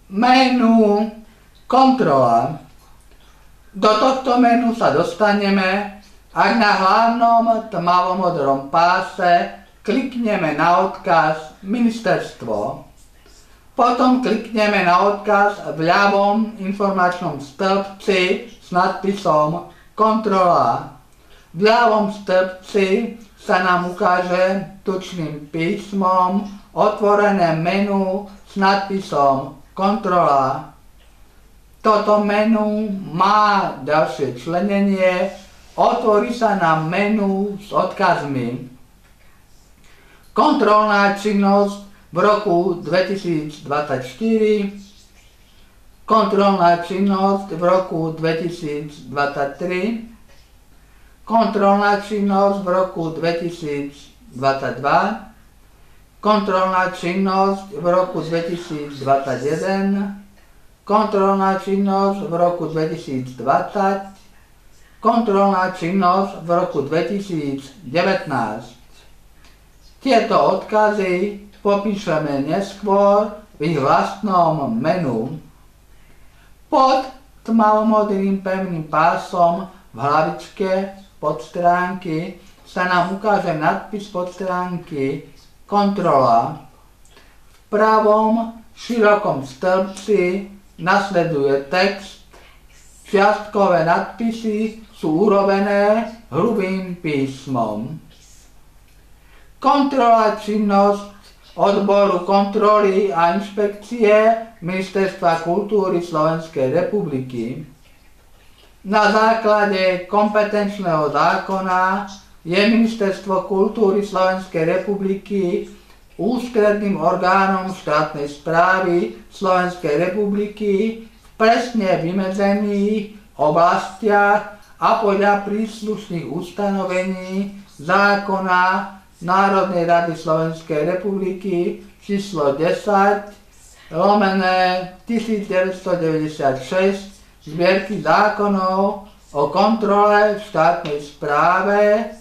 Menu kontrola. Do tohto menu sa dostaneme, ak na hlavnom tmavomodrom páse klikneme na odkaz Ministerstvo. Potom klikneme na odkaz v ľavom informačnom stĺpci s nadpisom Kontrola. V ľavom stĺpci sa nám ukáže tučným písmom otvorené menu s nadpisom Kontrola. Toto menu má ďalšie členenie, otvorí sa nám menu s odkazmi. Kontrolná činnosť v roku 2024, kontrolná činnosť v roku 2023, kontrolná činnosť v roku 2022, kontrolná činnosť v roku 2021, kontrolná činnosť v roku 2020, kontrolná činnosť v roku 2019. Tieto odkazy popíšeme neskôr v ich vlastnom menu. Pod tmavomodrým pevným pásom v hlavičke podstránky sa nám ukáže nadpis podstránky Kontrola. V pravom širokom stĺpci nasleduje text. Čiastkové nadpisy sú urobené hrubým písmom. Kontrola činnosť odboru kontroly a inšpekcie Ministerstva kultúry Slovenskej republiky. Na základe kompetenčného zákona je Ministerstvo kultúry Slovenskej republiky ústredným orgánom štátnej správy Slovenskej republiky v presne vymedzených oblastiach a podľa príslušných ustanovení zákona Národnej rady Slovenskej republiky číslo 10/1996 zbierky zákonov o kontrole v štátnej správe,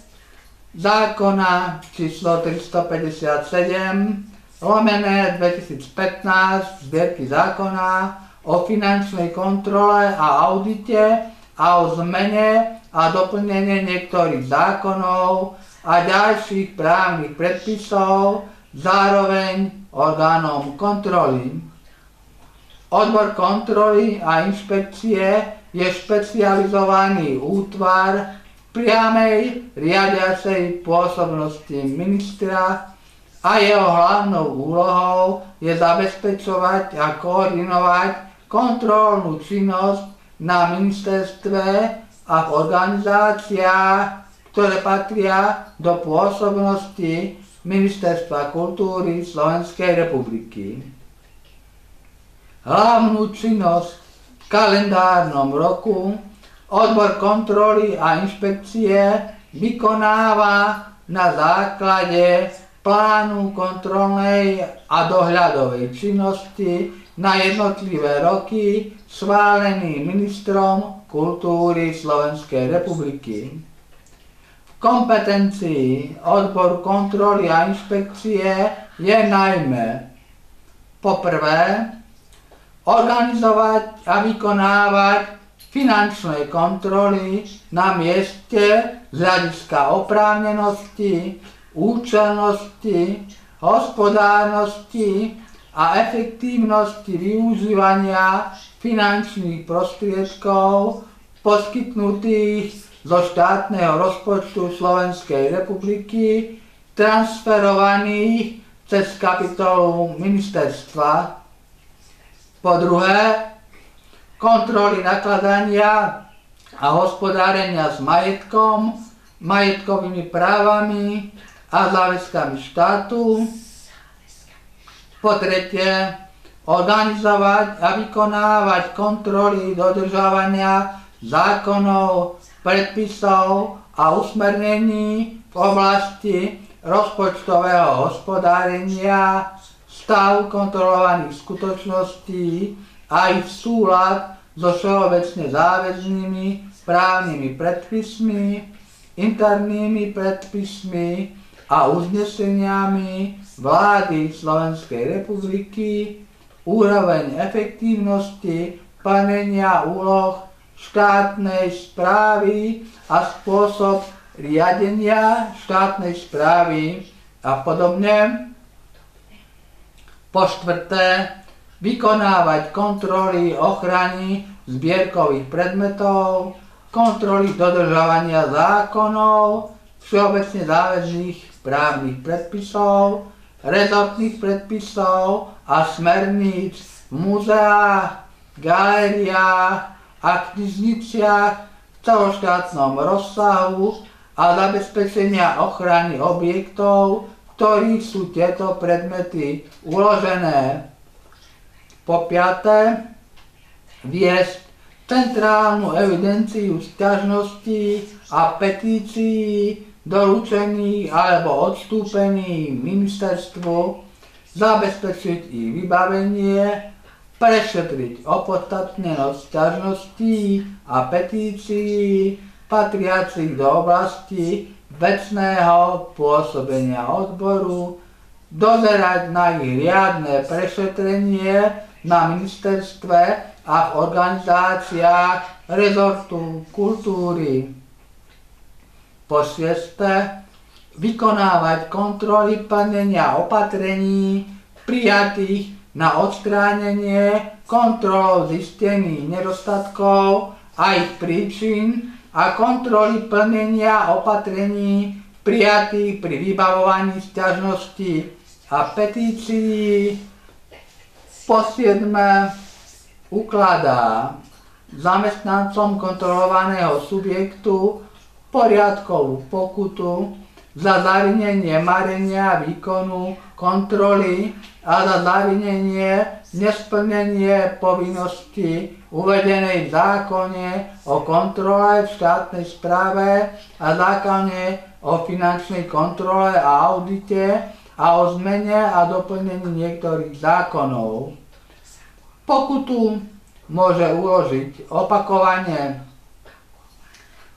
zákona číslo 357/2015 zbierky zákona o finančnej kontrole a audite a o zmene a doplnenie niektorých zákonov a ďalších právnych predpisov, zároveň orgánom kontroly. Odbor kontroly a inšpekcie je špecializovaný útvar priamej riadiacej pôsobnosti ministra a jeho hlavnou úlohou je zabezpečovať a koordinovať kontrolnú činnosť na ministerstve a v organizáciách, ktoré patria do pôsobnosti Ministerstva kultúry Slovenskej republiky. Hlavnú činnosť v kalendárnom roku odbor kontroly a inšpekcie vykonáva na základe plánu kontrolnej a dohľadovej činnosti na jednotlivé roky schválený ministrom kultúry Slovenskej republiky. V kompetencii odboru kontroly a inšpekcie je najmä poprvé organizovať a vykonávať finančné kontroly na mieste z hľadiska oprávnenosti, účelnosti, hospodárnosti a efektívnosti využívania finančných prostriedkov poskytnutých zo štátneho rozpočtu Slovenskej republiky, transferovaných cez kapitolu ministerstva. Po druhé, kontroly nakladania a hospodárenia s majetkom, majetkovými právami a záväzkami štátu. Po tretie, organizovať a vykonávať kontroly dodržovania zákonov, predpisov a usmernení v oblasti rozpočtového hospodárenia, stav kontrolovaných skutočností a ich súlad so všeobecne záväznými právnymi predpismi, internými predpismi a uzneseniami vlády Slovenskej republiky, úroveň efektívnosti plnenia úloh štátnej správy a spôsob riadenia štátnej správy a podobne. Po štvrté, vykonávať kontroly ochrany zbierkových predmetov, kontroly dodržovania zákonov, všeobecne záväzných právnych predpisov, rezortných predpisov a smerníc v muzeách, galériách a knižniciach v celoštátnom rozsahu a zabezpečenia ochrany objektov, v ktorých sú tieto predmety uložené. Po piaté, viesť centrálnu evidenciu sťažností a petícií doručených alebo odstúpených ministerstvu, zabezpečiť ich vybavenie, prešetriť opodstatnenosť sťažností a petícií patriacich do oblasti vecného pôsobenia odboru, dozerať na ich riadne prešetrenie na ministerstve a v organizáciách rezortu kultúry. Po šieste, vykonávať kontroly plnenia opatrení prijatých na odstránenie, kontrolou zistených nedostatkov a ich príčin a kontroly plnenia opatrení prijatých pri vybavovaní sťažností a petícií. Po siedme, ukladá zamestnancom kontrolovaného subjektu poriadkovú pokutu za zavinenie marenia výkonu kontroly a za zavinenie nesplnenie povinnosti uvedenej v zákone o kontrole v štátnej správe a zákone o finančnej kontrole a audite a o zmene a doplnení niektorých zákonov. Pokutu môže uložiť opakovane.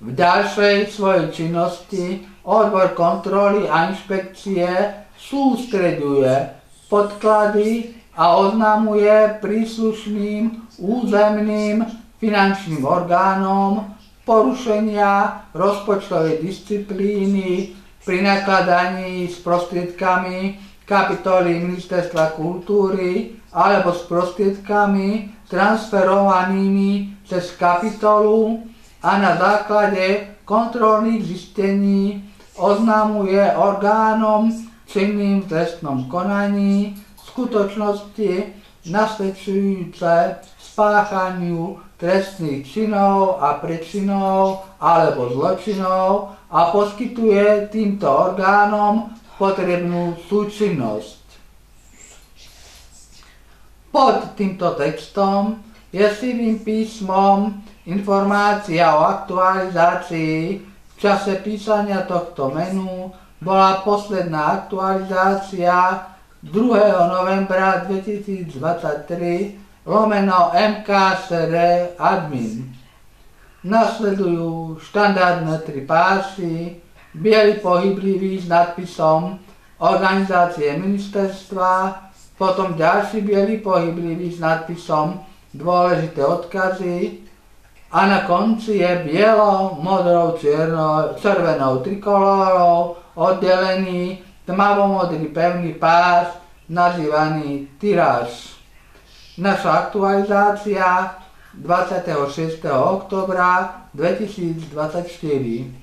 V ďalšej svojej činnosti odbor kontroly a inšpekcie sústreďuje podklady a oznamuje príslušným územným finančným orgánom porušenia rozpočtovej disciplíny pri nakladaní s prostriedkami kapitoly Ministerstva kultúry alebo s prostriedkami transferovanými cez kapitolu a na základe kontrolných zistení oznamuje orgánom činným v trestnom konaní skutočnosti nasvedčujúce spáchaniu trestných činov a prečinov alebo zločinov a poskytuje týmto orgánom potrebnú súčinnosť. Pod týmto textom je sivým písmom informácia o aktualizácii. V čase písania tohto menu bola posledná aktualizácia 2. novembra 2023 /MKSR admin. Nasledujú štandardné 3 pásy, biely pohyblivý s nadpisom organizácie ministerstva, potom ďalší biely pohyblivý s nadpisom dôležité odkazy a na konci je bielo, modrou, červenou trikolórou oddelený tmavomodrý pevný pás nazývaný tiráž. Naša aktualizácia 26. októbra 2024.